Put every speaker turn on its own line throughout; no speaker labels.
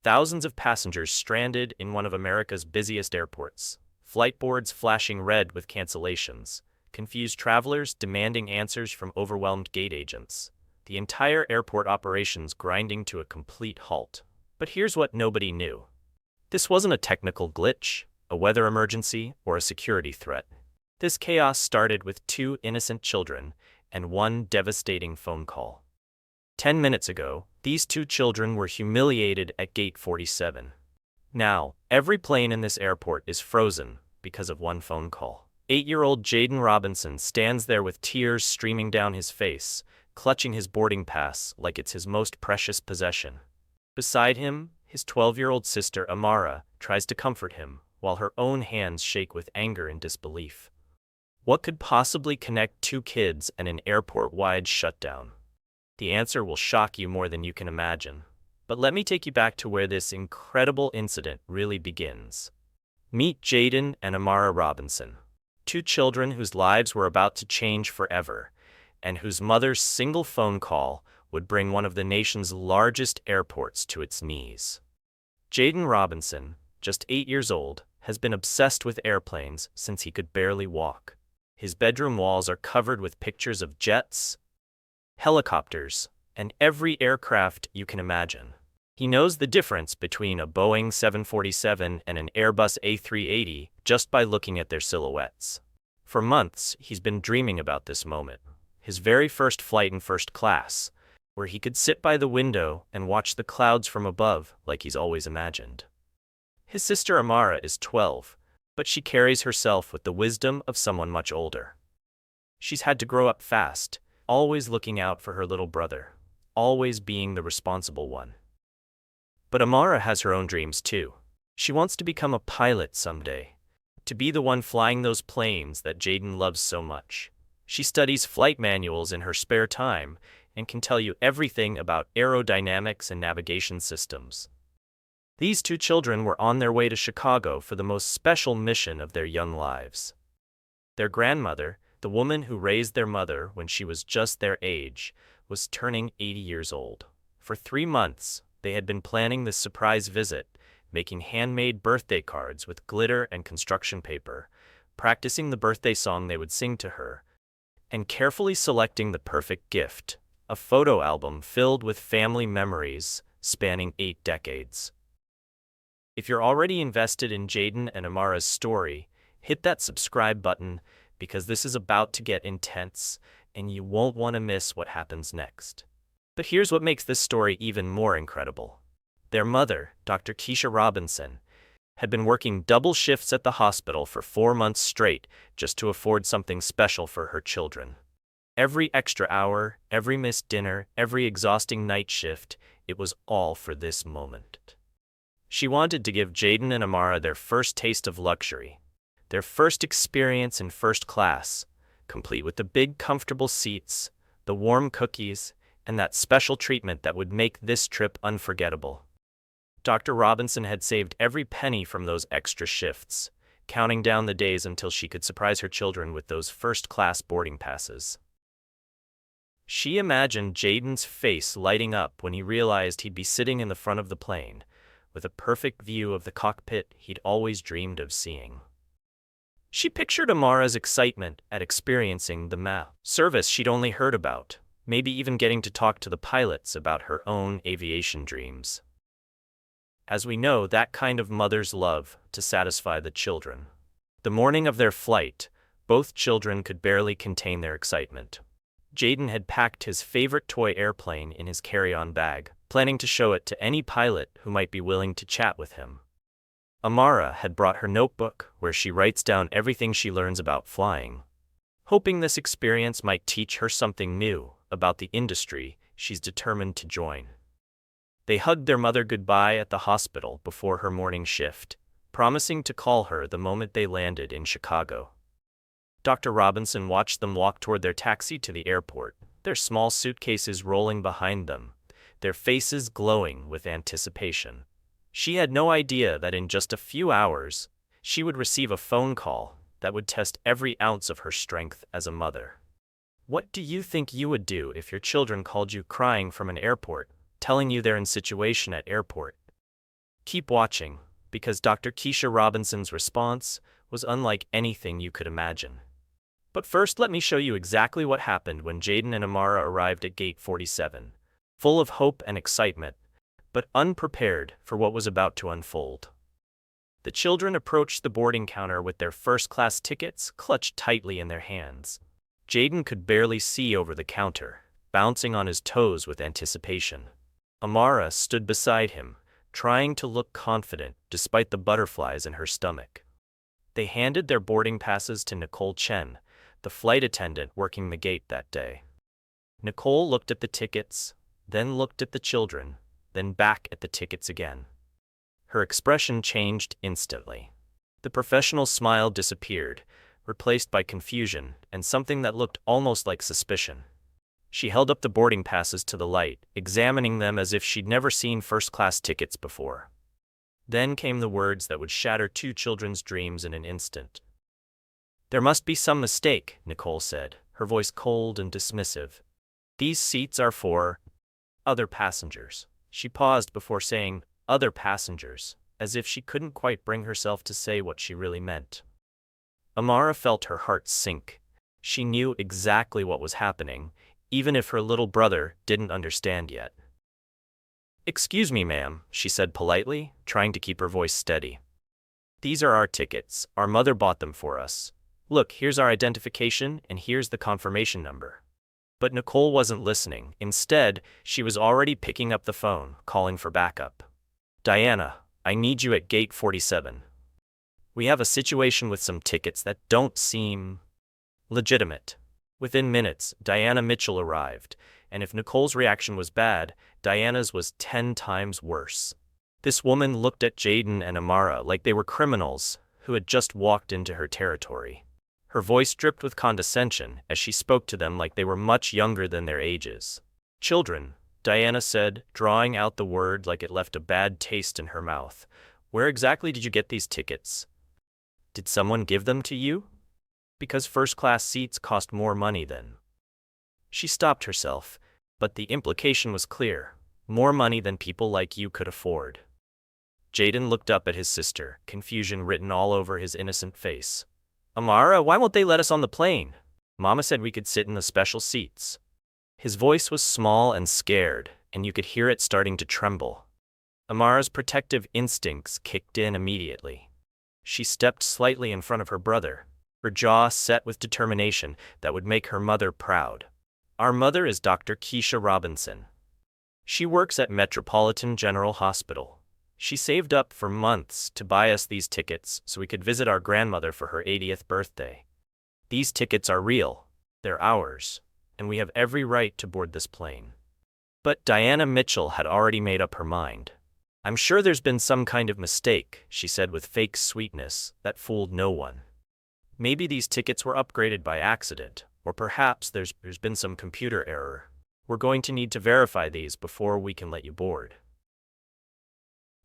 Thousands of passengers stranded in one of America's busiest airports. Flight boards flashing red with cancellations. Confused travelers demanding answers from overwhelmed gate agents. The entire airport operations grinding to a complete halt. But here's what nobody knew. This wasn't a technical glitch, a weather emergency, or a security threat. This chaos started with two innocent children and one devastating phone call. 10 minutes ago, these two children were humiliated at Gate 47. Now, every plane in this airport is frozen because of one phone call. 8-year-old Jaden Robinson stands there with tears streaming down his face, clutching his boarding pass like it's his most precious possession. Beside him, his 12-year-old sister Amara tries to comfort him, while her own hands shake with anger and disbelief. What could possibly connect two kids and an airport-wide shutdown? The answer will shock you more than you can imagine. But let me take you back to where this incredible incident really begins. Meet Jaden and Amara Robinson, two children whose lives were about to change forever, and whose mother's single phone call would bring one of the nation's largest airports to its knees. Jaden Robinson, just 8 years old, has been obsessed with airplanes since he could barely walk. His bedroom walls are covered with pictures of jets, helicopters, and every aircraft you can imagine. He knows the difference between a Boeing 747 and an Airbus A380 just by looking at their silhouettes. For months, he's been dreaming about this moment, his very first flight in first class, where he could sit by the window and watch the clouds from above like he's always imagined. His sister Amara is 12, but she carries herself with the wisdom of someone much older. She's had to grow up fast, always looking out for her little brother, always being the responsible one. But Amara has her own dreams too. She wants to become a pilot someday, to be the one flying those planes that Jaden loves so much. She studies flight manuals in her spare time and can tell you everything about aerodynamics and navigation systems. These two children were on their way to Chicago for the most special mission of their young lives. Their grandmother, the woman who raised their mother when she was just their age, was turning 80 years old. For 3 months, they had been planning this surprise visit, making handmade birthday cards with glitter and construction paper, practicing the birthday song they would sing to her, and carefully selecting the perfect gift, a photo album filled with family memories spanning 8 decades. If you're already invested in Jaden and Amara's story, hit that subscribe button, because this is about to get intense, and you won't want to miss what happens next. But here's what makes this story even more incredible. Their mother, Dr. Keisha Robinson, had been working double shifts at the hospital for 4 months straight just to afford something special for her children. Every extra hour, every missed dinner, every exhausting night shift, it was all for this moment. She wanted to give Jaden and Amara their first taste of luxury, their first experience in first class, complete with the big comfortable seats, the warm cookies, and that special treatment that would make this trip unforgettable. Dr. Robinson had saved every penny from those extra shifts, counting down the days until she could surprise her children with those first-class boarding passes. She imagined Jaden's face lighting up when he realized he'd be sitting in the front of the plane, with a perfect view of the cockpit he'd always dreamed of seeing. She pictured Amara's excitement at experiencing the service she'd only heard about, maybe even getting to talk to the pilots about her own aviation dreams. As we know, that kind of mother's love to satisfy the children. The morning of their flight, both children could barely contain their excitement. Jaden had packed his favorite toy airplane in his carry-on bag, planning to show it to any pilot who might be willing to chat with him. Amara had brought her notebook where she writes down everything she learns about flying. Hoping this experience might teach her something new about the industry she's determined to join. They hugged their mother goodbye at the hospital before her morning shift, promising to call her the moment they landed in Chicago. Dr. Robinson watched them walk toward their taxi to the airport, their small suitcases rolling behind them, their faces glowing with anticipation. She had no idea that in just a few hours, she would receive a phone call that would test every ounce of her strength as a mother. What do you think you would do if your children called you crying from an airport, telling you they're in situation at airport? Keep watching, because Dr. Keisha Robinson's response was unlike anything you could imagine. But first, let me show you exactly what happened when Jaden and Amara arrived at Gate 47, full of hope and excitement, but unprepared for what was about to unfold. The children approached the boarding counter with their first-class tickets clutched tightly in their hands. Jaden could barely see over the counter, bouncing on his toes with anticipation. Amara stood beside him, trying to look confident despite the butterflies in her stomach. They handed their boarding passes to Nicole Chen, the flight attendant working the gate that day. Nicole looked at the tickets, then looked at the children, then back at the tickets again. Her expression changed instantly. The professional smile disappeared, replaced by confusion and something that looked almost like suspicion. She held up the boarding passes to the light, examining them as if she'd never seen first-class tickets before. Then came the words that would shatter two children's dreams in an instant. "There must be some mistake," Nicole said, her voice cold and dismissive. "These seats are for other passengers." She paused before saying, "other passengers," as if she couldn't quite bring herself to say what she really meant. Amara felt her heart sink. She knew exactly what was happening, even if her little brother didn't understand yet. "Excuse me, ma'am," she said politely, trying to keep her voice steady. "These are our tickets. Our mother bought them for us. Look, here's our identification, and here's the confirmation number." But Nicole wasn't listening. Instead, she was already picking up the phone, calling for backup. "Diana, I need you at Gate 47. We have a situation with some tickets that don't seem legitimate." Within minutes, Diana Mitchell arrived, and if Nicole's reaction was bad, Diana's was 10 times worse. This woman looked at Jaden and Amara like they were criminals who had just walked into her territory. Her voice dripped with condescension as she spoke to them like they were much younger than their ages. "Children," Diana said, drawing out the word like it left a bad taste in her mouth. "Where exactly did you get these tickets? Did someone give them to you? Because first-class seats cost more money than—" She stopped herself, but the implication was clear: more money than people like you could afford. Jaden looked up at his sister, confusion written all over his innocent face. "Amara, why won't they let us on the plane? Mama said we could sit in the special seats." His voice was small and scared, and you could hear it starting to tremble. Amara's protective instincts kicked in immediately. She stepped slightly in front of her brother, her jaw set with determination that would make her mother proud. "Our mother is Dr. Keisha Robinson. She works at Metropolitan General Hospital. She saved up for months to buy us these tickets so we could visit our grandmother for her 80th birthday. These tickets are real, they're ours, and we have every right to board this plane." But Diana Mitchell had already made up her mind. "I'm sure there's been some kind of mistake," she said with fake sweetness that fooled no one. "Maybe these tickets were upgraded by accident, or perhaps there's been some computer error. We're going to need to verify these before we can let you board."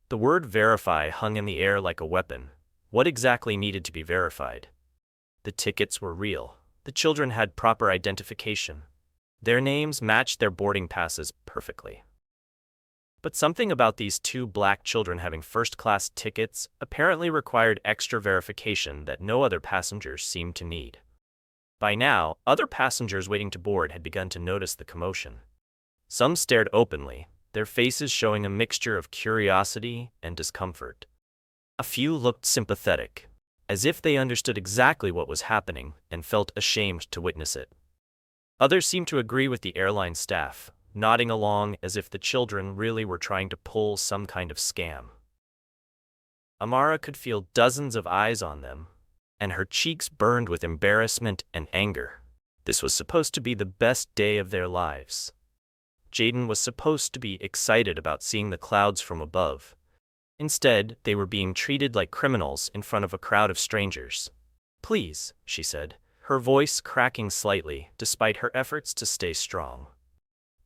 The word verify hung in the air like a weapon. What exactly needed to be verified? The tickets were real. The children had proper identification. Their names matched their boarding passes perfectly. But something about these two black children having first-class tickets apparently required extra verification that no other passengers seemed to need. By now, other passengers waiting to board had begun to notice the commotion. Some stared openly, their faces showing a mixture of curiosity and discomfort. A few looked sympathetic, as if they understood exactly what was happening and felt ashamed to witness it. Others seemed to agree with the airline staff, nodding along as if the children really were trying to pull some kind of scam. Amara could feel dozens of eyes on them, and her cheeks burned with embarrassment and anger. This was supposed to be the best day of their lives. Jaden was supposed to be excited about seeing the clouds from above. Instead, they were being treated like criminals in front of a crowd of strangers. "Please," she said, her voice cracking slightly despite her efforts to stay strong.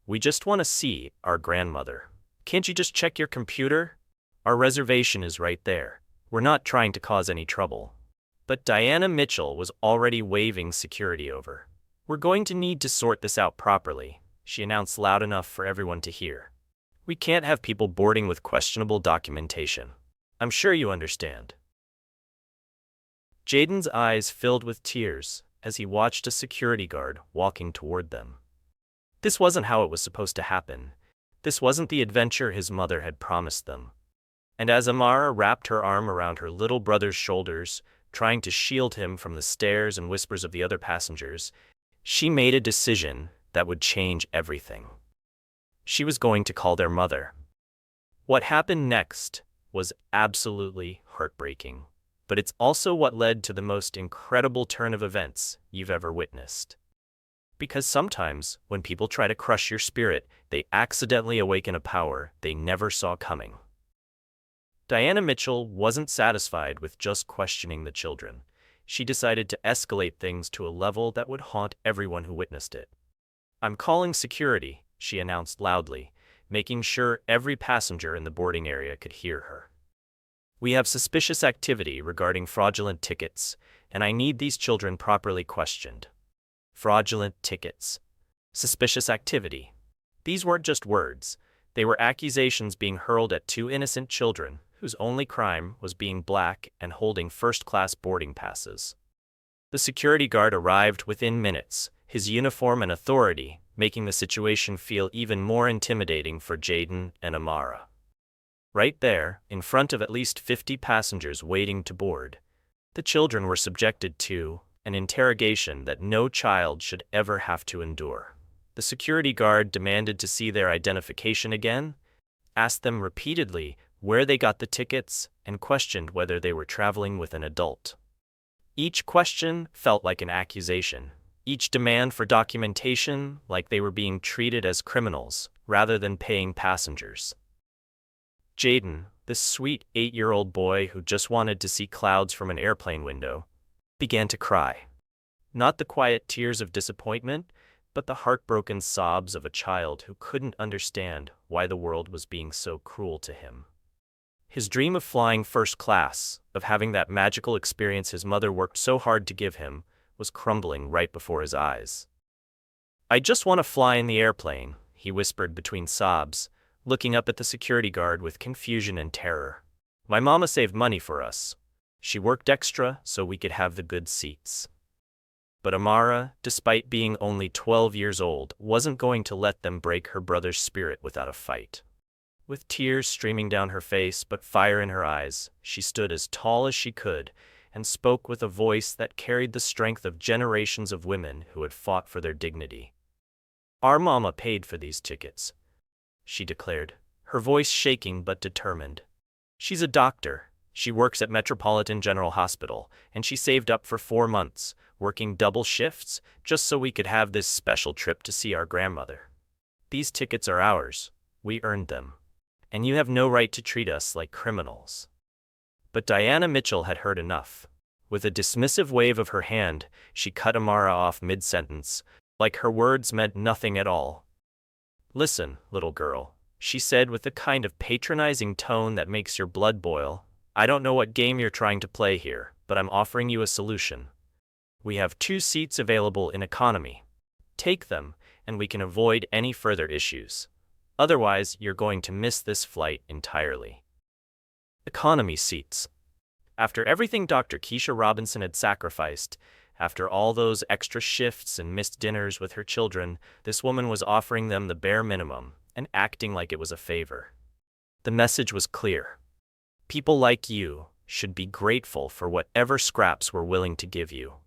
"We just want to see our grandmother. Can't you just check your computer? Our reservation is right there. We're not trying to cause any trouble." But Diana Mitchell was already waving security over. "We're going to need to sort this out properly," she announced loud enough for everyone to hear. We can't have people boarding with questionable documentation. I'm sure you understand. Jaden's eyes filled with tears as he watched a security guard walking toward them. This wasn't how it was supposed to happen. This wasn't the adventure his mother had promised them. And as Amara wrapped her arm around her little brother's shoulders, trying to shield him from the stares and whispers of the other passengers, she made a decision that would change everything. She was going to call their mother. What happened next was absolutely heartbreaking, but it's also what led to the most incredible turn of events you've ever witnessed. Because sometimes, when people try to crush your spirit, they accidentally awaken a power they never saw coming. Diana Mitchell wasn't satisfied with just questioning the children. She decided to escalate things to a level that would haunt everyone who witnessed it. "I'm calling security," she announced loudly, making sure every passenger in the boarding area could hear her. "We have suspicious activity regarding fraudulent tickets, and I need these children properly questioned." Fraudulent tickets. Suspicious activity. These weren't just words. They were accusations being hurled at two innocent children whose only crime was being black and holding first-class boarding passes. The security guard arrived within minutes, his uniform and authority making the situation feel even more intimidating for Jaden and Amara. Right there, in front of at least 50 passengers waiting to board, the children were subjected to an interrogation that no child should ever have to endure. The security guard demanded to see their identification again, asked them repeatedly where they got the tickets, and questioned whether they were traveling with an adult. Each question felt like an accusation, each demand for documentation like they were being treated as criminals rather than paying passengers. Jaden, this sweet 8-year-old boy who just wanted to see clouds from an airplane window, began to cry. Not the quiet tears of disappointment, but the heartbroken sobs of a child who couldn't understand why the world was being so cruel to him. His dream of flying first class, of having that magical experience his mother worked so hard to give him, was crumbling right before his eyes. "I just want to fly in the airplane," he whispered between sobs, looking up at the security guard with confusion and terror. "My mama saved money for us. She worked extra so we could have the good seats." But Amara, despite being only 12 years old, wasn't going to let them break her brother's spirit without a fight. With tears streaming down her face but fire in her eyes, she stood as tall as she could and spoke with a voice that carried the strength of generations of women who had fought for their dignity. "Our mama paid for these tickets," she declared, her voice shaking but determined. "She's a doctor. She works at Metropolitan General Hospital, and she saved up for 4 months, working double shifts, just so we could have this special trip to see our grandmother. These tickets are ours. We earned them. And you have no right to treat us like criminals." But Diana Mitchell had heard enough. With a dismissive wave of her hand, she cut Amara off mid-sentence, like her words meant nothing at all. "Listen, little girl," she said with the kind of patronizing tone that makes your blood boil. "I don't know what game you're trying to play here, but I'm offering you a solution. We have 2 seats available in economy. Take them, and we can avoid any further issues. Otherwise, you're going to miss this flight entirely." Economy seats. After everything Dr. Keisha Robinson had sacrificed, after all those extra shifts and missed dinners with her children, this woman was offering them the bare minimum and acting like it was a favor. The message was clear. People like you should be grateful for whatever scraps we're willing to give you.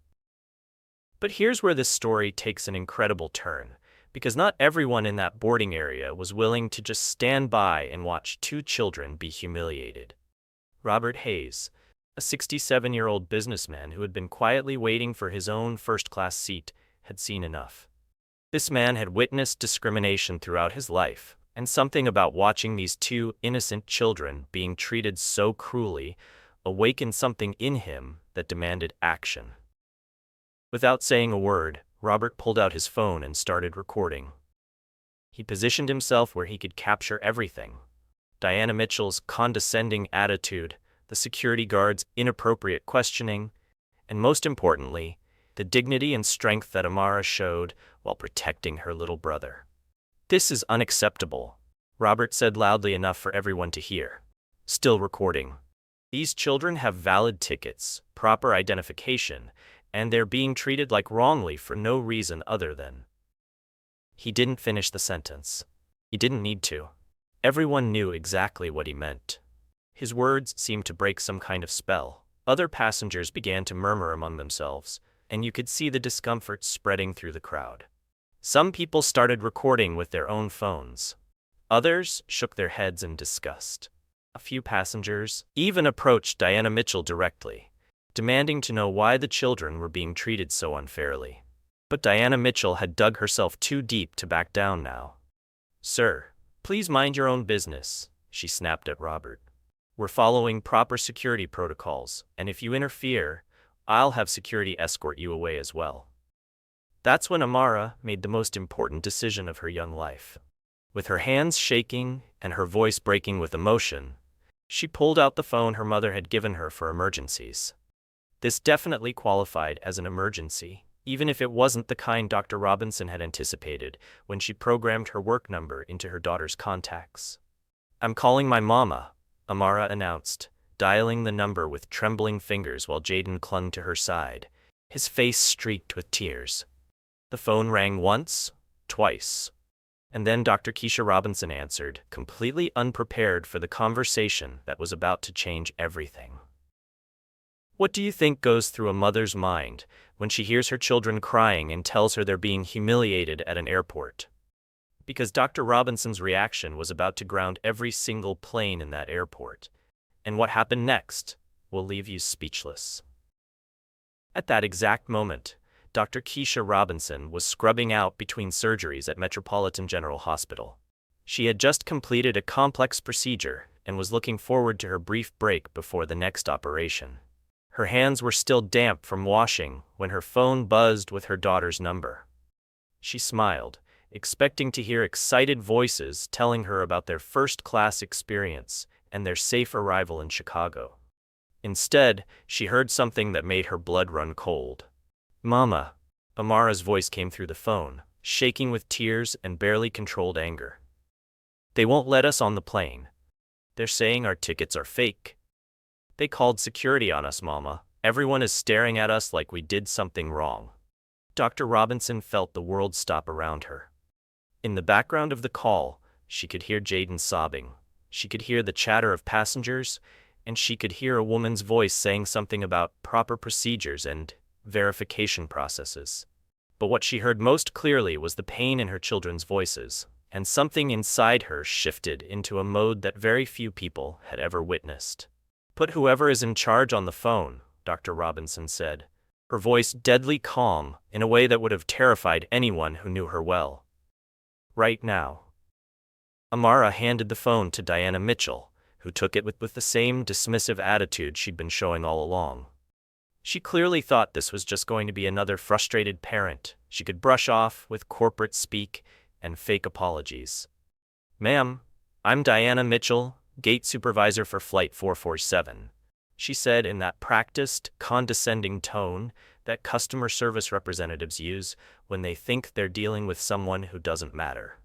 But here's where this story takes an incredible turn, because not everyone in that boarding area was willing to just stand by and watch 2 children be humiliated. Robert Hayes, a 67-year-old businessman who had been quietly waiting for his own first-class seat, had seen enough. This man had witnessed discrimination throughout his life, and something about watching these 2 innocent children being treated so cruelly awakened something in him that demanded action. Without saying a word, Robert pulled out his phone and started recording. He positioned himself where he could capture everything: Diana Mitchell's condescending attitude, the security guard's inappropriate questioning, and most importantly, the dignity and strength that Amara showed while protecting her little brother. "This is unacceptable," Robert said loudly enough for everyone to hear. Still recording. These children have valid tickets, proper identification, and they're being treated like wrongly for no reason other than. He didn't finish the sentence. He didn't need to. Everyone knew exactly what he meant. His words seemed to break some kind of spell. Other passengers began to murmur among themselves, and you could see the discomfort spreading through the crowd. Some people started recording with their own phones. Others shook their heads in disgust. A few passengers even approached Diana Mitchell directly, demanding to know why the children were being treated so unfairly. But Diana Mitchell had dug herself too deep to back down now. "Sir, please mind your own business," she snapped at Robert. "We're following proper security protocols, and if you interfere, I'll have security escort you away as well." That's when Amara made the most important decision of her young life. With her hands shaking and her voice breaking with emotion, she pulled out the phone her mother had given her for emergencies. This definitely qualified as an emergency, even if it wasn't the kind Dr. Robinson had anticipated when she programmed her work number into her daughter's contacts. "I'm calling my mama," Amara announced, dialing the number with trembling fingers while Jaden clung to her side, his face streaked with tears. The phone rang once, twice, and then Dr. Keisha Robinson answered, completely unprepared for the conversation that was about to change everything. What do you think goes through a mother's mind when she hears her children crying and tells her they're being humiliated at an airport? Because Dr. Robinson's reaction was about to ground every single plane in that airport. And what happened next will leave you speechless. At that exact moment, Dr. Keisha Robinson was scrubbing out between surgeries at Metropolitan General Hospital. She had just completed a complex procedure and was looking forward to her brief break before the next operation. Her hands were still damp from washing when her phone buzzed with her daughter's number. She smiled, expecting to hear excited voices telling her about their first-class experience and their safe arrival in Chicago. Instead, she heard something that made her blood run cold. "Mama," Amara's voice came through the phone, shaking with tears and barely controlled anger. "They won't let us on the plane. They're saying our tickets are fake. They called security on us, Mama. Everyone is staring at us like we did something wrong." Dr. Robinson felt the world stop around her. In the background of the call, she could hear Jaden sobbing. She could hear the chatter of passengers, and she could hear a woman's voice saying something about proper procedures and verification processes. But what she heard most clearly was the pain in her children's voices, and something inside her shifted into a mode that very few people had ever witnessed. "Put whoever is in charge on the phone," Dr. Robinson said, her voice deadly calm in a way that would have terrified anyone who knew her well. "Right now." Amara handed the phone to Diana Mitchell, who took it with the same dismissive attitude she'd been showing all along. She clearly thought this was just going to be another frustrated parent she could brush off with corporate speak and fake apologies. "Ma'am, I'm Diana Mitchell, gate supervisor for Flight 447, she said in that practiced, condescending tone that customer service representatives use when they think they're dealing with someone who doesn't matter.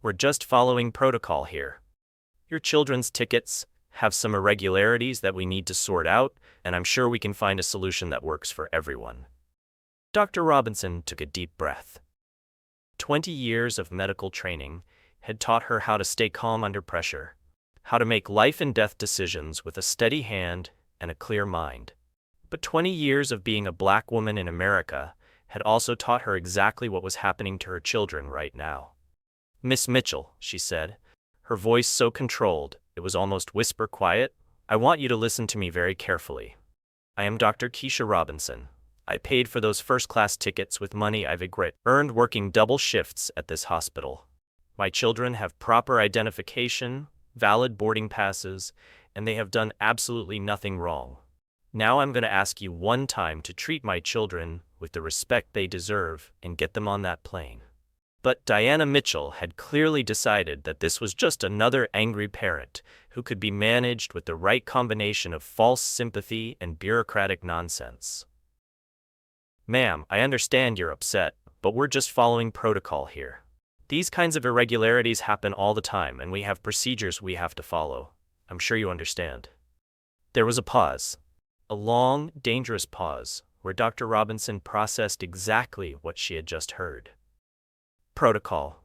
"We're just following protocol here. Your children's tickets have some irregularities that we need to sort out, and I'm sure we can find a solution that works for everyone." Dr. Robinson took a deep breath. 20 years of medical training had taught her how to stay calm under pressure, how to make life and death decisions with a steady hand and a clear mind. But 20 years of being a black woman in America had also taught her exactly what was happening to her children right now. "Miss Mitchell," she said, her voice so controlled it was almost whisper quiet, "I want you to listen to me very carefully. I am Dr. Keisha Robinson. I paid for those first-class tickets with money I've earned working double shifts at this hospital. My children have proper identification, valid boarding passes, and they have done absolutely nothing wrong. Now I'm going to ask you one time to treat my children with the respect they deserve and get them on that plane." But Diana Mitchell had clearly decided that this was just another angry parent who could be managed with the right combination of false sympathy and bureaucratic nonsense. "Ma'am, I understand you're upset, but we're just following protocol here. These kinds of irregularities happen all the time, and we have procedures we have to follow. I'm sure you understand. There was a pause. A long, dangerous pause, where Dr. Robinson processed exactly what she had just heard. Protocol.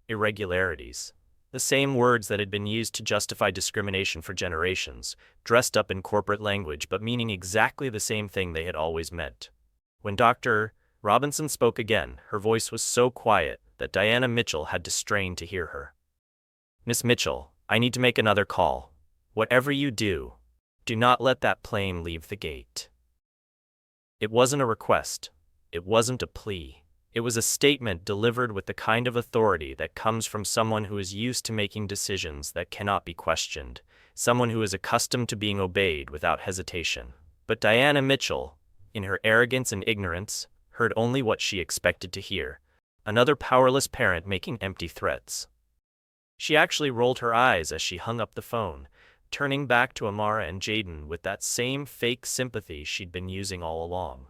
Irregularities. The same words that had been used to justify discrimination for generations, dressed up in corporate language but meaning exactly the same thing they had always meant. When Dr. Robinson spoke again, her voice was so quiet that Diana Mitchell had to strain to hear her. "Miss Mitchell, I need to make another call. Whatever you do, do not let that plane leave the gate." It wasn't a request. It wasn't a plea. It was a statement delivered with the kind of authority that comes from someone who is used to making decisions that cannot be questioned, someone who is accustomed to being obeyed without hesitation. But Diana Mitchell, in her arrogance and ignorance, heard only what she expected to hear: another powerless parent making empty threats. She actually rolled her eyes as she hung up the phone, turning back to Amara and Jaden with that same fake sympathy she'd been using all along.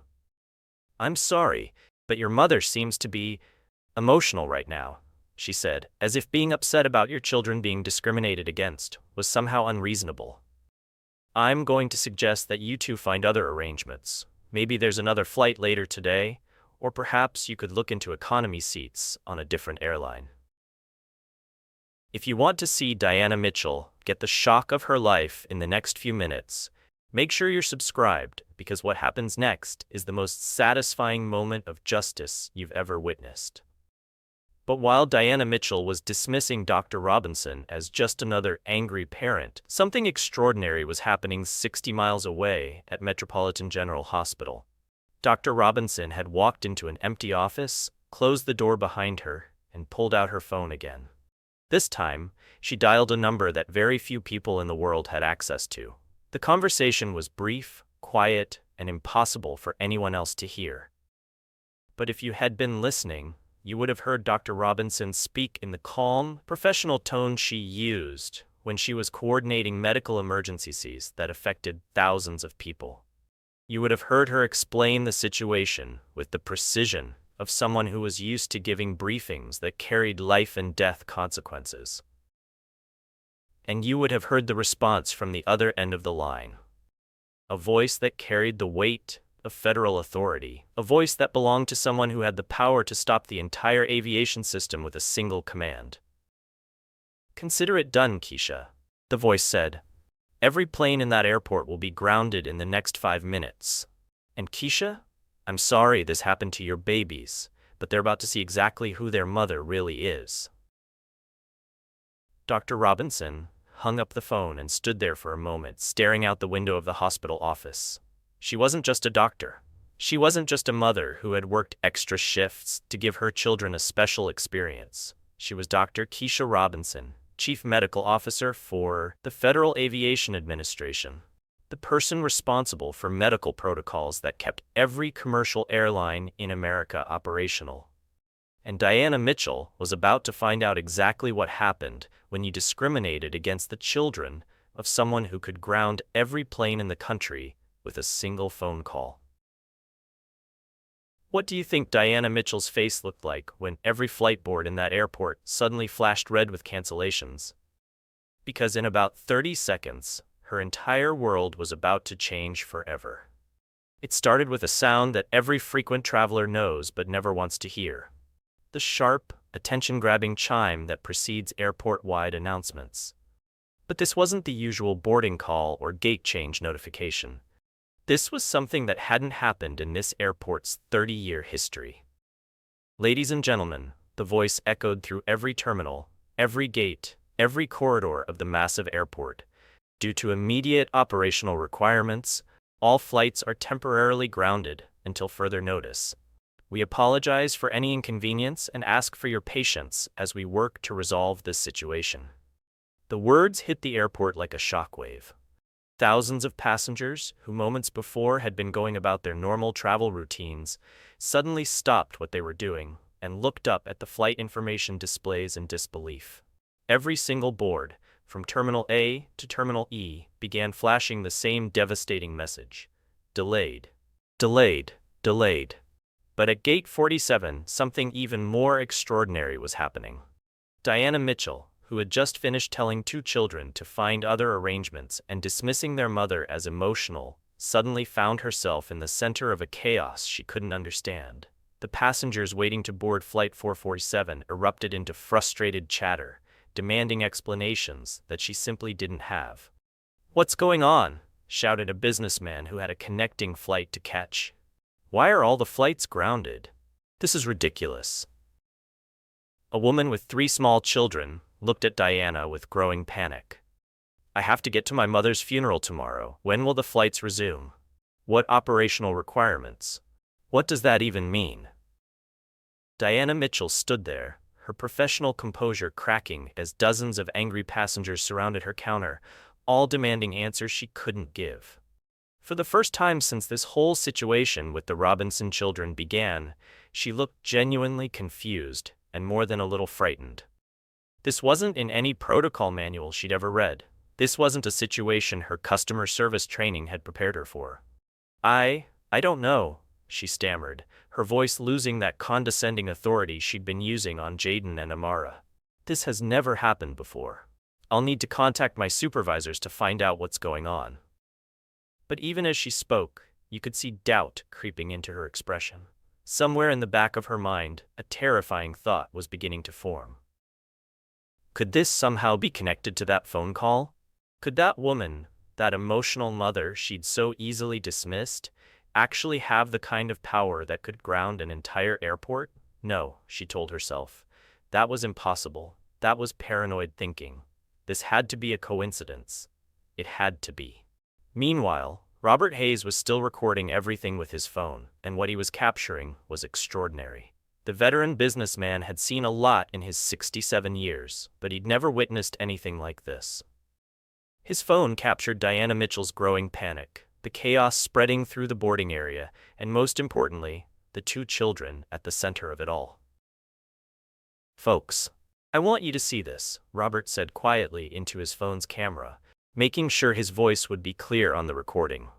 "I'm sorry, but your mother seems to be emotional right now," she said, as if being upset about your children being discriminated against was somehow unreasonable. "I'm going to suggest that you two find other arrangements. Maybe there's another flight later today, or perhaps you could look into economy seats on a different airline." If you want to see Diana Mitchell get the shock of her life in the next few minutes, make sure you're subscribed, because what happens next is the most satisfying moment of justice you've ever witnessed. But while Diana Mitchell was dismissing Dr. Robinson as just another angry parent, something extraordinary was happening 60 miles away at Metropolitan General Hospital. Dr. Robinson had walked into an empty office, closed the door behind her, and pulled out her phone again. This time, she dialed a number that very few people in the world had access to. The conversation was brief, quiet, and impossible for anyone else to hear. But if you had been listening, you would have heard Dr. Robinson speak in the calm, professional tone she used when she was coordinating medical emergencies that affected thousands of people. You would have heard her explain the situation with the precision of someone who was used to giving briefings that carried life and death consequences. And you would have heard the response from the other end of the line. A voice that carried the weight of federal authority, a voice that belonged to someone who had the power to stop the entire aviation system with a single command. "Consider it done, Keisha," the voice said. "Every plane in that airport will be grounded in the next 5 minutes. And Keisha, I'm sorry this happened to your babies, but they're about to see exactly who their mother really is." Dr. Robinson hung up the phone and stood there for a moment, staring out the window of the hospital office. She wasn't just a doctor. She wasn't just a mother who had worked extra shifts to give her children a special experience. She was Dr. Keisha Robinson, Chief Medical Officer for the Federal Aviation Administration, the person responsible for medical protocols that kept every commercial airline in America operational. And Diana Mitchell was about to find out exactly what happened when you discriminated against the children of someone who could ground every plane in the country with a single phone call. What do you think Diana Mitchell's face looked like when every flight board in that airport suddenly flashed red with cancellations? Because in about 30 seconds, her entire world was about to change forever. It started with a sound that every frequent traveler knows but never wants to hear: the sharp, attention-grabbing chime that precedes airport-wide announcements. But this wasn't the usual boarding call or gate change notification. This was something that hadn't happened in this airport's 30-year history. "Ladies and gentlemen," the voice echoed through every terminal, every gate, every corridor of the massive airport. "Due to immediate operational requirements, all flights are temporarily grounded until further notice. We apologize for any inconvenience and ask for your patience as we work to resolve this situation." The words hit the airport like a shockwave. Thousands of passengers, who moments before had been going about their normal travel routines, suddenly stopped what they were doing and looked up at the flight information displays in disbelief. Every single board, from Terminal A to Terminal E, began flashing the same devastating message: delayed, delayed, delayed. But at Gate 47, something even more extraordinary was happening. Diana Mitchell, who had just finished telling two children to find other arrangements and dismissing their mother as emotional, suddenly found herself in the center of a chaos she couldn't understand. The passengers waiting to board Flight 447 erupted into frustrated chatter, demanding explanations that she simply didn't have. "What's going on?" shouted a businessman who had a connecting flight to catch. "Why are all the flights grounded? This is ridiculous." A woman with 3 small children looked at Diana with growing panic. "I have to get to my mother's funeral tomorrow. When will the flights resume? What operational requirements? What does that even mean?" Diana Mitchell stood there, her professional composure cracking as dozens of angry passengers surrounded her counter, all demanding answers she couldn't give. For the first time since this whole situation with the Robinson children began, she looked genuinely confused and more than a little frightened. This wasn't in any protocol manual she'd ever read. This wasn't a situation her customer service training had prepared her for. I don't know," she stammered, her voice losing that condescending authority she'd been using on Jaden and Amara. "This has never happened before. I'll need to contact my supervisors to find out what's going on." But even as she spoke, you could see doubt creeping into her expression. Somewhere in the back of her mind, a terrifying thought was beginning to form. Could this somehow be connected to that phone call? Could that woman, that emotional mother she'd so easily dismissed, actually have the kind of power that could ground an entire airport? No, she told herself. That was impossible. That was paranoid thinking. This had to be a coincidence. It had to be. Meanwhile, Robert Hayes was still recording everything with his phone, and what he was capturing was extraordinary. The veteran businessman had seen a lot in his 67 years, but he'd never witnessed anything like this. His phone captured Diana Mitchell's growing panic, the chaos spreading through the boarding area, and most importantly, the 2 children at the center of it all. "Folks, I want you to see this," Robert said quietly into his phone's camera, making sure his voice would be clear on the recording.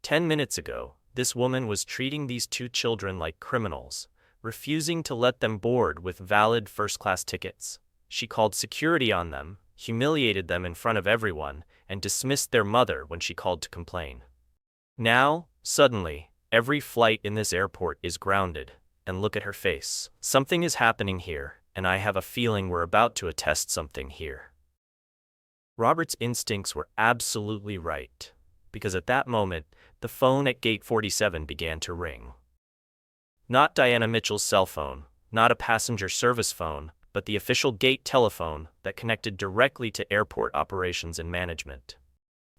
10 minutes ago, this woman was treating these 2 children like criminals, refusing to let them board with valid first-class tickets. She called security on them, humiliated them in front of everyone, and dismissed their mother when she called to complain. Now, suddenly, every flight in this airport is grounded, and look at her face. Something is happening here, and I have a feeling we're about to attest something here. Robert's instincts were absolutely right, because at that moment, the phone at Gate 47 began to ring. Not Diana Mitchell's cell phone, not a passenger service phone, but the official gate telephone that connected directly to airport operations and management.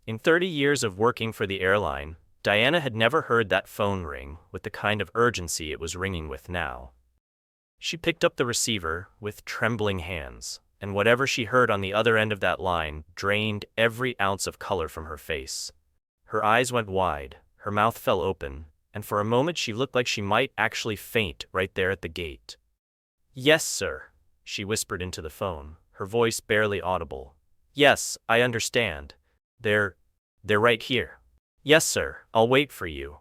In 30 years of working for the airline, Diana had never heard that phone ring with the kind of urgency it was ringing with now. She picked up the receiver with trembling hands, and whatever she heard on the other end of that line drained every ounce of color from her face. Her eyes went wide, her mouth fell open, and for a moment she looked like she might actually faint right there at the gate. "Yes, sir," she whispered into the phone, her voice barely audible. "Yes, I understand. They're right here." "Yes, sir, I'll wait for you."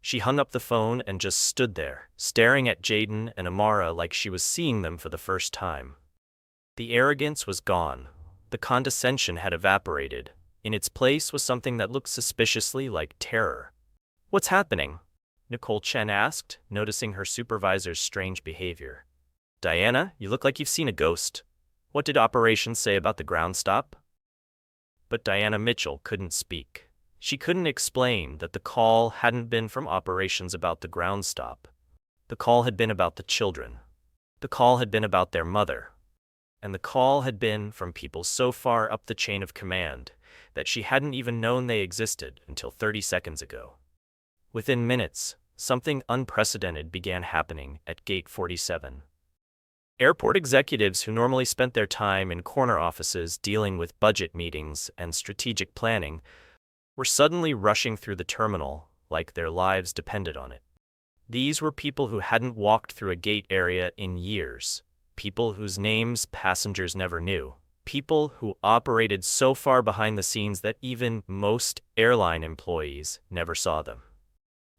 She hung up the phone and just stood there, staring at Jaden and Amara like she was seeing them for the first time. The arrogance was gone. The condescension had evaporated. In its place was something that looked suspiciously like terror. "What's happening?" Nicole Chen asked, noticing her supervisor's strange behavior. "Diana, you look like you've seen a ghost. What did operations say about the ground stop?" But Diana Mitchell couldn't speak. She couldn't explain that the call hadn't been from operations about the ground stop. The call had been about the children. The call had been about their mother. And the call had been from people so far up the chain of command that she hadn't even known they existed until 30 seconds ago. Within minutes, something unprecedented began happening at Gate 47. Airport executives who normally spent their time in corner offices dealing with budget meetings and strategic planning were suddenly rushing through the terminal like their lives depended on it. These were people who hadn't walked through a gate area in years, people whose names passengers never knew, people who operated so far behind the scenes that even most airline employees never saw them.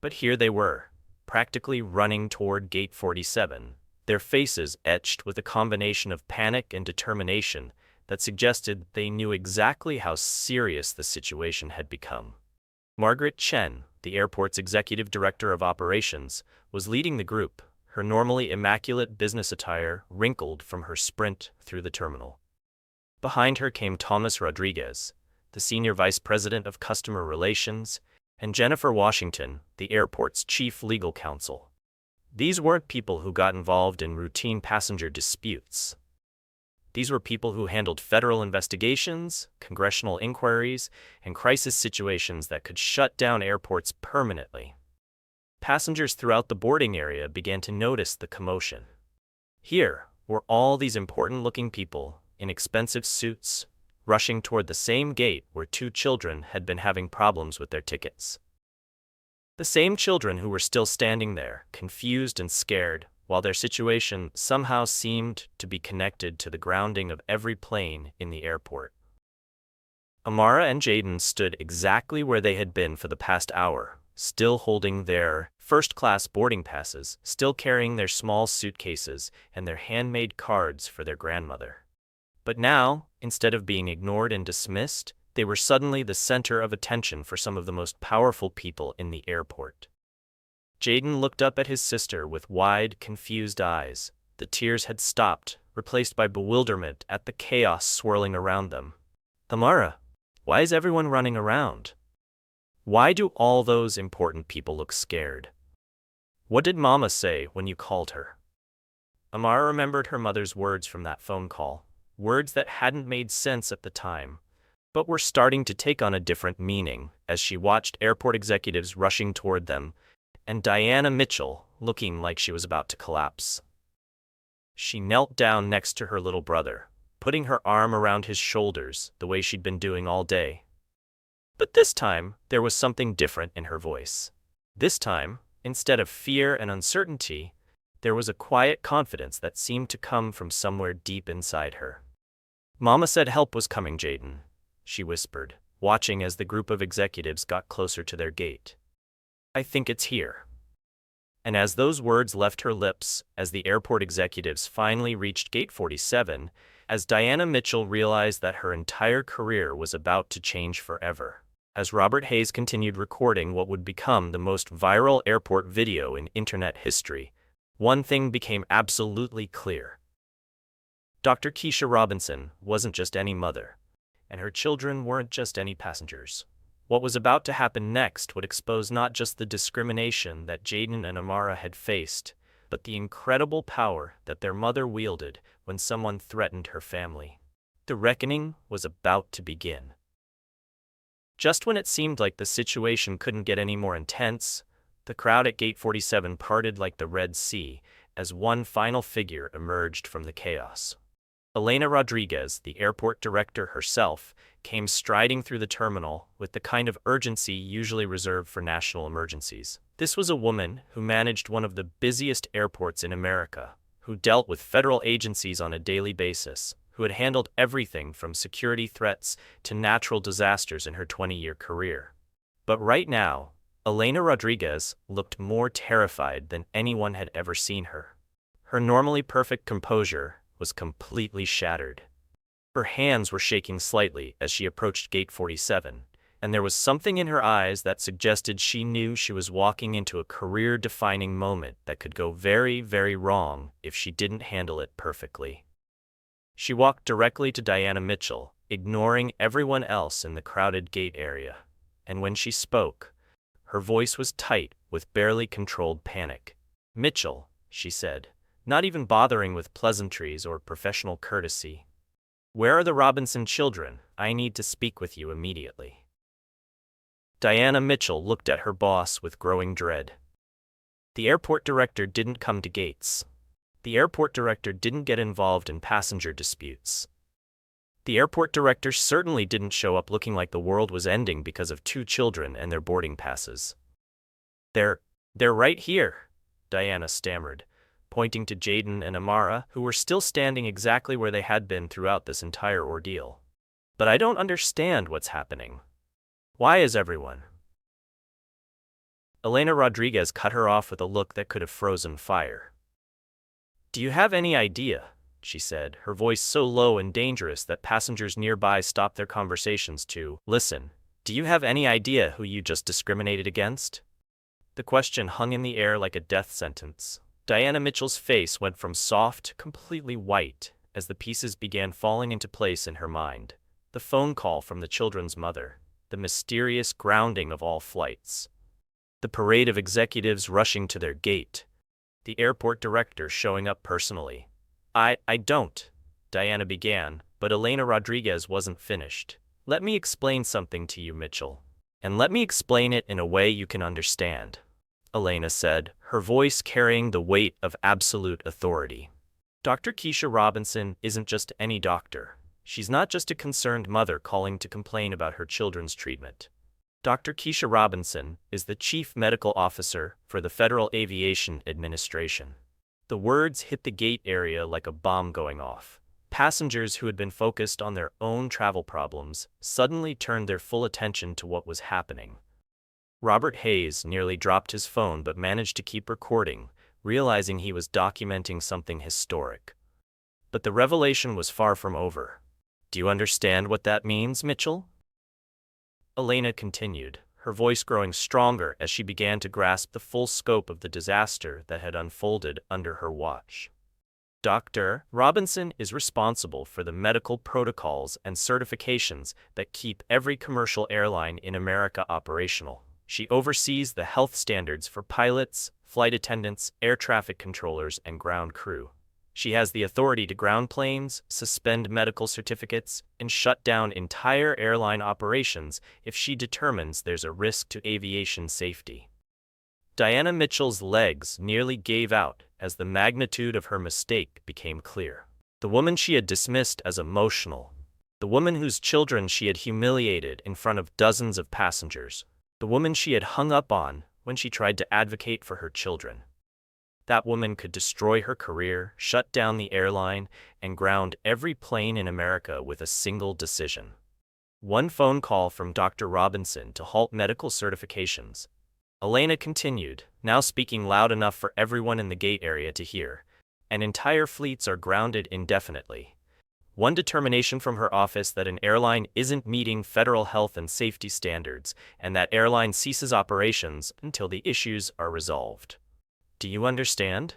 But here they were, practically running toward Gate 47, their faces etched with a combination of panic and determination that suggested they knew exactly how serious the situation had become. Margaret Chen, the airport's executive director of operations, was leading the group, her normally immaculate business attire wrinkled from her sprint through the terminal. Behind her came Thomas Rodriguez, the senior vice president of customer relations, and Jennifer Washington, the airport's chief legal counsel. These weren't people who got involved in routine passenger disputes. These were people who handled federal investigations, congressional inquiries, and crisis situations that could shut down airports permanently. Passengers throughout the boarding area began to notice the commotion. Here were all these important-looking people in expensive suits, rushing toward the same gate where two children had been having problems with their tickets. The same children who were still standing there, confused and scared, while their situation somehow seemed to be connected to the grounding of every plane in the airport. Amara and Jaden stood exactly where they had been for the past hour, still holding their first-class boarding passes, still carrying their small suitcases and their handmade cards for their grandmother. But now, instead of being ignored and dismissed, they were suddenly the center of attention for some of the most powerful people in the airport. Jaden looked up at his sister with wide, confused eyes. The tears had stopped, replaced by bewilderment at the chaos swirling around them. Amara, why is everyone running around? Why do all those important people look scared? What did Mama say when you called her? Amara remembered her mother's words from that phone call, words that hadn't made sense at the time, but were starting to take on a different meaning as she watched airport executives rushing toward them, and Diana Mitchell looking like she was about to collapse. She knelt down next to her little brother, putting her arm around his shoulders the way she'd been doing all day. But this time, there was something different in her voice. This time, instead of fear and uncertainty, there was a quiet confidence that seemed to come from somewhere deep inside her. Mama said help was coming, Jaden, she whispered, watching as the group of executives got closer to their gate. I think it's here. And as those words left her lips, as the airport executives finally reached Gate 47, as Diana Mitchell realized that her entire career was about to change forever, as Robert Hayes continued recording what would become the most viral airport video in internet history, one thing became absolutely clear. Dr. Keisha Robinson wasn't just any mother, and her children weren't just any passengers. What was about to happen next would expose not just the discrimination that Jaden and Amara had faced, but the incredible power that their mother wielded when someone threatened her family. The reckoning was about to begin. Just when it seemed like the situation couldn't get any more intense, the crowd at Gate 47 parted like the Red Sea as one final figure emerged from the chaos. Elena Rodriguez, the airport director herself, came striding through the terminal with the kind of urgency usually reserved for national emergencies. This was a woman who managed one of the busiest airports in America, who dealt with federal agencies on a daily basis, who had handled everything from security threats to natural disasters in her 20-year career. But right now, Elena Rodriguez looked more terrified than anyone had ever seen her. Her normally perfect composure was completely shattered. Her hands were shaking slightly as she approached Gate 47, and there was something in her eyes that suggested she knew she was walking into a career-defining moment that could go very, very wrong if she didn't handle it perfectly. She walked directly to Diana Mitchell, ignoring everyone else in the crowded gate area, and when she spoke, her voice was tight with barely controlled panic. "Mitchell," she said, not even bothering with pleasantries or professional courtesy. "Where are the Robinson children? I need to speak with you immediately." Diana Mitchell looked at her boss with growing dread. The airport director didn't come to Gates. The airport director didn't get involved in passenger disputes. The airport director certainly didn't show up looking like the world was ending because of two children and their boarding passes. They're right here," Diana stammered, pointing to Jaden and Amara, who were still standing exactly where they had been throughout this entire ordeal. "But I don't understand what's happening. Why is everyone?" Elena Rodriguez cut her off with a look that could have frozen fire. "Do you have any idea?" she said, her voice so low and dangerous that passengers nearby stopped their conversations to listen. "Do you have any idea who you just discriminated against?" The question hung in the air like a death sentence. Diana Mitchell's face went from soft to completely white as the pieces began falling into place in her mind. The phone call from the children's mother, the mysterious grounding of all flights, the parade of executives rushing to their gate, the airport director showing up personally. I don't," Diana began, but Elena Rodriguez wasn't finished. "Let me explain something to you, Mitchell. And let me explain it in a way you can understand," Elena said, her voice carrying the weight of absolute authority. "Dr. Keisha Robinson isn't just any doctor. She's not just a concerned mother calling to complain about her children's treatment. Dr. Keisha Robinson is the Chief Medical Officer for the Federal Aviation Administration." The words hit the gate area like a bomb going off. Passengers who had been focused on their own travel problems suddenly turned their full attention to what was happening. Robert Hayes nearly dropped his phone but managed to keep recording, realizing he was documenting something historic. But the revelation was far from over. "Do you understand what that means, Mitchell?" Elena continued, her voice growing stronger as she began to grasp the full scope of the disaster that had unfolded under her watch. "Dr. Robinson is responsible for the medical protocols and certifications that keep every commercial airline in America operational. She oversees the health standards for pilots, flight attendants, air traffic controllers, and ground crew. She has the authority to ground planes, suspend medical certificates, and shut down entire airline operations if she determines there's a risk to aviation safety." Diana Mitchell's legs nearly gave out as the magnitude of her mistake became clear. The woman she had dismissed as emotional, the woman whose children she had humiliated in front of dozens of passengers, the woman she had hung up on when she tried to advocate for her children. That woman could destroy her career, shut down the airline, and ground every plane in America with a single decision. One phone call from Dr. Robinson to halt medical certifications. Elena continued, now speaking loud enough for everyone in the gate area to hear, and entire fleets are grounded indefinitely. One determination from her office that an airline isn't meeting federal health and safety standards, and that airline ceases operations until the issues are resolved. Do you understand?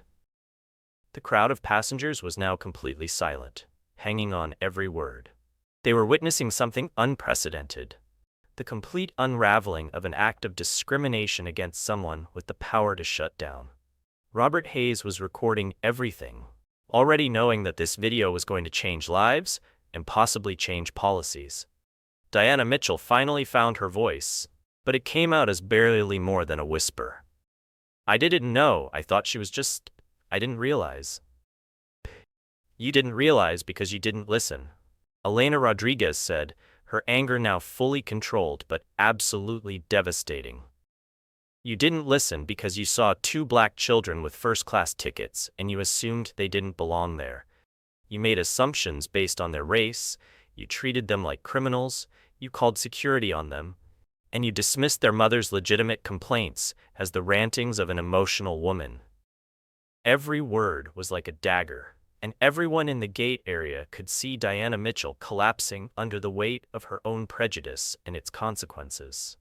The crowd of passengers was now completely silent, hanging on every word. They were witnessing something unprecedented. The complete unraveling of an act of discrimination against someone with the power to shut down. Robert Hayes was recording everything, already knowing that this video was going to change lives and possibly change policies. Diana Mitchell finally found her voice, but it came out as barely more than a whisper. "I didn't know, I thought she was just, I didn't realize." "You didn't realize because you didn't listen," Elena Rodriguez said, her anger now fully controlled but absolutely devastating. "You didn't listen because you saw two black children with first-class tickets and you assumed they didn't belong there. You made assumptions based on their race, you treated them like criminals, you called security on them, and you dismissed their mother's legitimate complaints as the rantings of an emotional woman." Every word was like a dagger, and everyone in the gate area could see Diana Mitchell collapsing under the weight of her own prejudice and its consequences.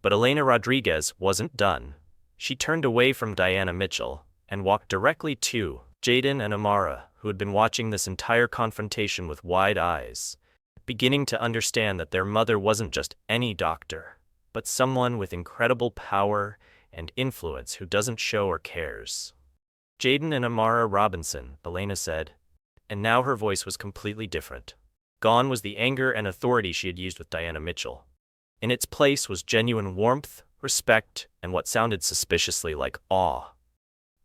But Elena Rodriguez wasn't done. She turned away from Diana Mitchell and walked directly to Jaden and Amara, who had been watching this entire confrontation with wide eyes, beginning to understand that their mother wasn't just any doctor, but someone with incredible power and influence who doesn't show or cares. "Jaden and Amara Robinson," Elena said, and now her voice was completely different. Gone was the anger and authority she had used with Diana Mitchell. In its place was genuine warmth, respect, and what sounded suspiciously like awe.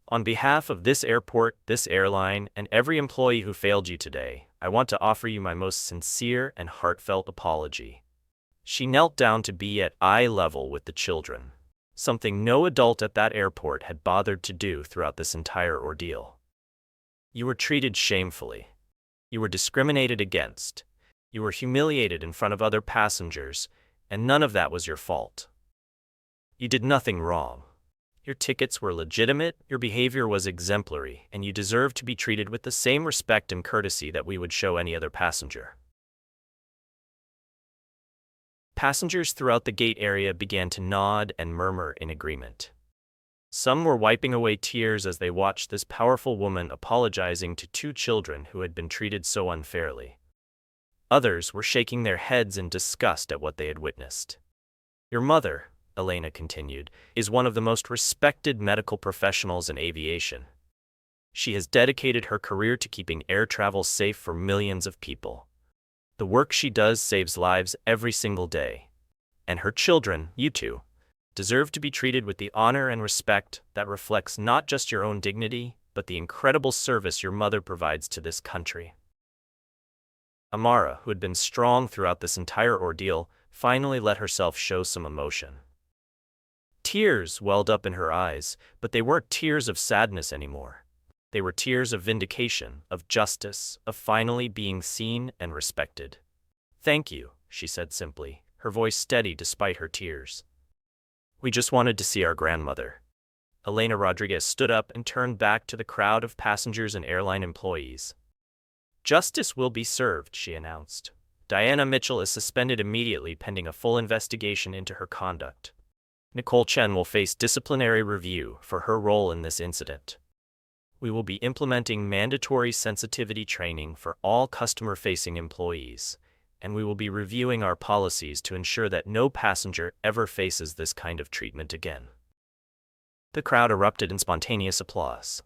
"On behalf of this airport, this airline, and every employee who failed you today, I want to offer you my most sincere and heartfelt apology." She knelt down to be at eye level with the children, something no adult at that airport had bothered to do throughout this entire ordeal. "You were treated shamefully. You were discriminated against. You were humiliated in front of other passengers, and none of that was your fault. You did nothing wrong. Your tickets were legitimate, your behavior was exemplary, and you deserve to be treated with the same respect and courtesy that we would show any other passenger." Passengers throughout the gate area began to nod and murmur in agreement. Some were wiping away tears as they watched this powerful woman apologizing to two children who had been treated so unfairly. Others were shaking their heads in disgust at what they had witnessed. "Your mother," Elena continued, "is one of the most respected medical professionals in aviation. She has dedicated her career to keeping air travel safe for millions of people. The work she does saves lives every single day. And her children, you two, deserve to be treated with the honor and respect that reflects not just your own dignity, but the incredible service your mother provides to this country." Amara, who had been strong throughout this entire ordeal, finally let herself show some emotion. Tears welled up in her eyes, but they weren't tears of sadness anymore. They were tears of vindication, of justice, of finally being seen and respected. "Thank you," she said simply, her voice steady despite her tears. "We just wanted to see our grandmother." Elena Rodriguez stood up and turned back to the crowd of passengers and airline employees. "Justice will be served," she announced. "Diana Mitchell is suspended immediately pending a full investigation into her conduct. Nicole Chen will face disciplinary review for her role in this incident. We will be implementing mandatory sensitivity training for all customer-facing employees, and we will be reviewing our policies to ensure that no passenger ever faces this kind of treatment again." The crowd erupted in spontaneous applause.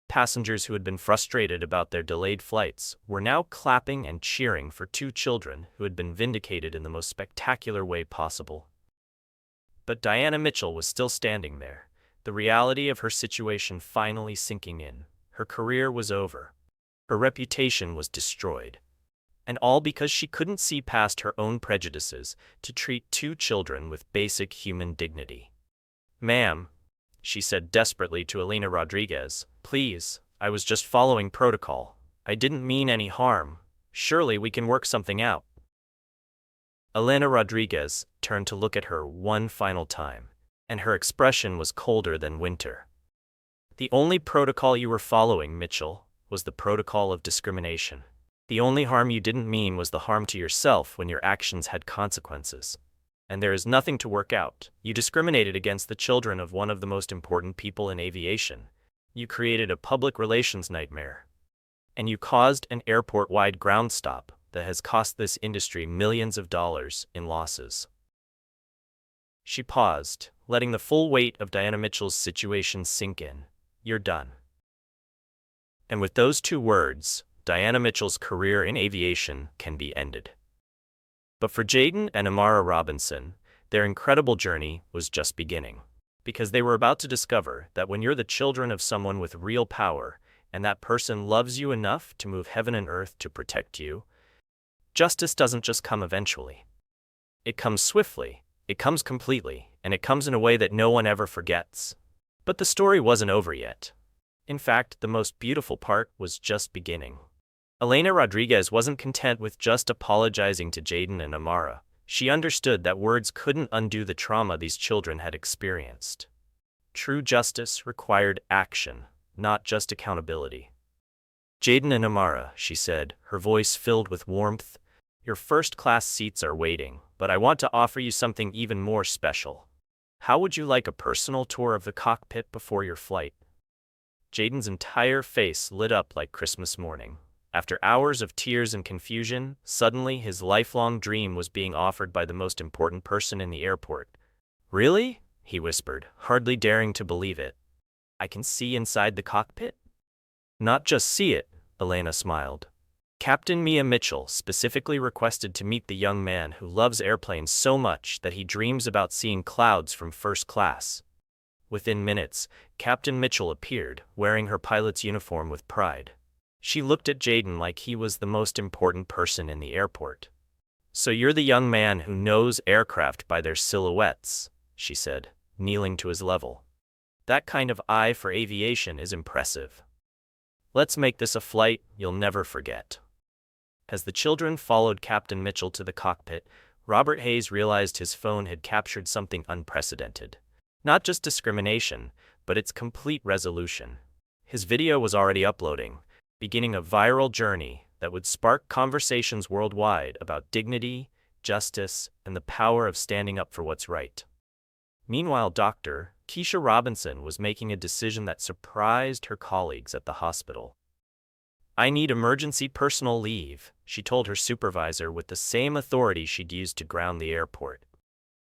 Passengers who had been frustrated about their delayed flights were now clapping and cheering for two children who had been vindicated in the most spectacular way possible. But Diana Mitchell was still standing there, the reality of her situation finally sinking in. Her career was over. Her reputation was destroyed. And all because she couldn't see past her own prejudices to treat two children with basic human dignity. "Ma'am," she said desperately to Elena Rodriguez, "please, I was just following protocol. I didn't mean any harm. Surely we can work something out." Elena Rodriguez turned to look at her one final time, and her expression was colder than winter. "The only protocol you were following, Mitchell, was the protocol of discrimination. The only harm you didn't mean was the harm to yourself when your actions had consequences. And there is nothing to work out. You discriminated against the children of one of the most important people in aviation. You created a public relations nightmare. And you caused an airport-wide ground stop that has cost this industry millions of dollars in losses." She paused, letting the full weight of Diana Mitchell's situation sink in. "You're done." And with those two words, Diana Mitchell's career in aviation can be ended. But for Jaden and Amara Robinson, their incredible journey was just beginning. Because they were about to discover that when you're the children of someone with real power, and that person loves you enough to move heaven and earth to protect you, justice doesn't just come eventually. It comes swiftly, it comes completely, and it comes in a way that no one ever forgets. But the story wasn't over yet. In fact, the most beautiful part was just beginning. Elena Rodriguez wasn't content with just apologizing to Jaden and Amara. She understood that words couldn't undo the trauma these children had experienced. True justice required action, not just accountability. "Jaden and Amara," she said, her voice filled with warmth, "your first-class seats are waiting, but I want to offer you something even more special. How would you like a personal tour of the cockpit before your flight?" Jaden's entire face lit up like Christmas morning. After hours of tears and confusion, suddenly his lifelong dream was being offered by the most important person in the airport. "Really?" he whispered, hardly daring to believe it. "I can see inside the cockpit?" "Not just see it," Elena smiled. "Captain Mia Mitchell specifically requested to meet the young man who loves airplanes so much that he dreams about seeing clouds from first class." Within minutes, Captain Mitchell appeared, wearing her pilot's uniform with pride. She looked at Jaden like he was the most important person in the airport. "So you're the young man who knows aircraft by their silhouettes," she said, kneeling to his level. "That kind of eye for aviation is impressive. Let's make this a flight you'll never forget." As the children followed Captain Mitchell to the cockpit, Robert Hayes realized his phone had captured something unprecedented. Not just discrimination, but its complete resolution. His video was already uploading, beginning a viral journey that would spark conversations worldwide about dignity, justice, and the power of standing up for what's right. Meanwhile, Dr. Keisha Robinson was making a decision that surprised her colleagues at the hospital. "I need emergency personal leave," she told her supervisor with the same authority she'd used to ground the airport.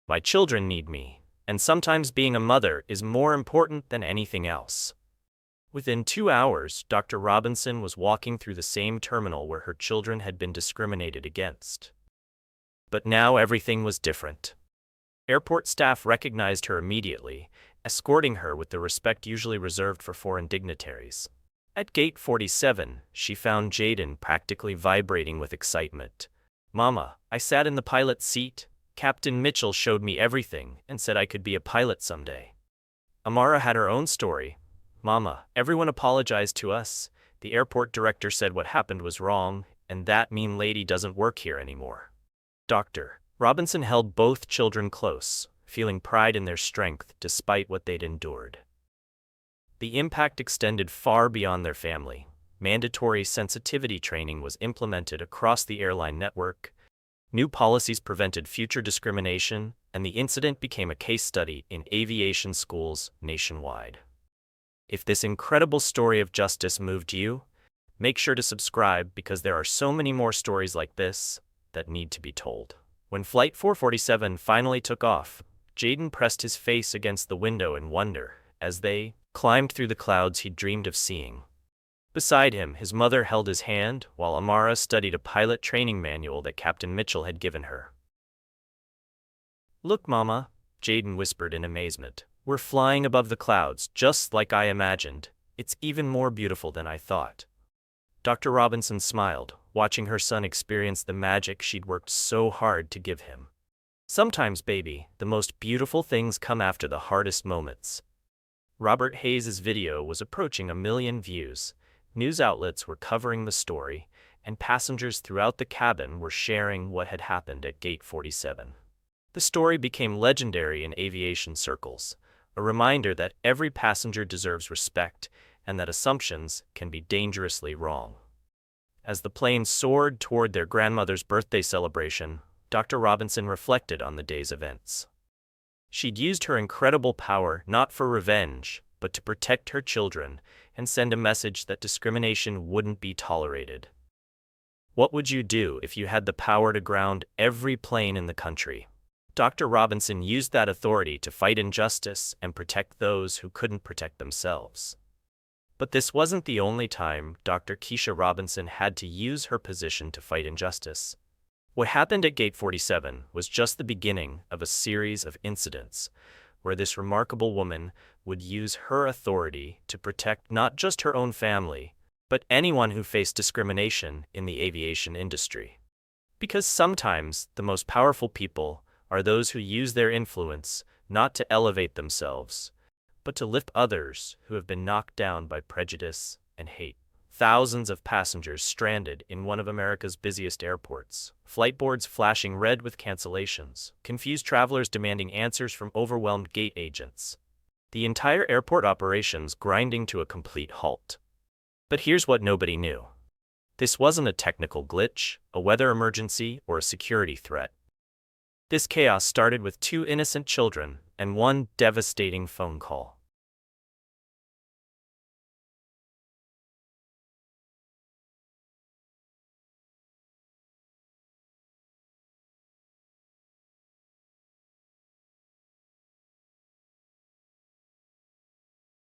"My children need me, and sometimes being a mother is more important than anything else." Within 2 hours, Dr. Robinson was walking through the same terminal where her children had been discriminated against. But now everything was different. Airport staff recognized her immediately, escorting her with the respect usually reserved for foreign dignitaries. At Gate 47, she found Jaden practically vibrating with excitement. "Mama, I sat in the pilot's seat. Captain Mitchell showed me everything and said I could be a pilot someday." Amara had her own story. "Mama, everyone apologized to us. The airport director said what happened was wrong, and that mean lady doesn't work here anymore." Dr. Robinson held both children close, feeling pride in their strength despite what they'd endured. The impact extended far beyond their family. Mandatory sensitivity training was implemented across the airline network. New policies prevented future discrimination, and the incident became a case study in aviation schools nationwide. If this incredible story of justice moved you, make sure to subscribe because there are so many more stories like this that need to be told. When Flight 447 finally took off, Jaden pressed his face against the window in wonder as they climbed through the clouds he'd dreamed of seeing. Beside him, his mother held his hand while Amara studied a pilot training manual that Captain Mitchell had given her. "Look, Mama," Jaden whispered in amazement. "We're flying above the clouds, just like I imagined. It's even more beautiful than I thought." Dr. Robinson smiled, watching her son experience the magic she'd worked so hard to give him. "Sometimes, baby, the most beautiful things come after the hardest moments." Robert Hayes' video was approaching 1 million views. News outlets were covering the story, and passengers throughout the cabin were sharing what had happened at Gate 47. The story became legendary in aviation circles, a reminder that every passenger deserves respect and that assumptions can be dangerously wrong. As the plane soared toward their grandmother's birthday celebration, Dr. Robinson reflected on the day's events. She'd used her incredible power not for revenge, but to protect her children and send a message that discrimination wouldn't be tolerated. What would you do if you had the power to ground every plane in the country? Dr. Robinson used that authority to fight injustice and protect those who couldn't protect themselves. But this wasn't the only time Dr. Keisha Robinson had to use her position to fight injustice. What happened at Gate 47 was just the beginning of a series of incidents where this remarkable woman would use her authority to protect not just her own family, but anyone who faced discrimination in the aviation industry. Because sometimes the most powerful people are those who use their influence not to elevate themselves, but to lift others who have been knocked down by prejudice and hate. Thousands of passengers stranded in one of America's busiest airports, flight boards flashing red with cancellations, confused travelers demanding answers from overwhelmed gate agents. The entire airport operations grinding to a complete halt. But here's what nobody knew. This wasn't a technical glitch, a weather emergency, or a security threat. This chaos started with 2 innocent children and one devastating phone call.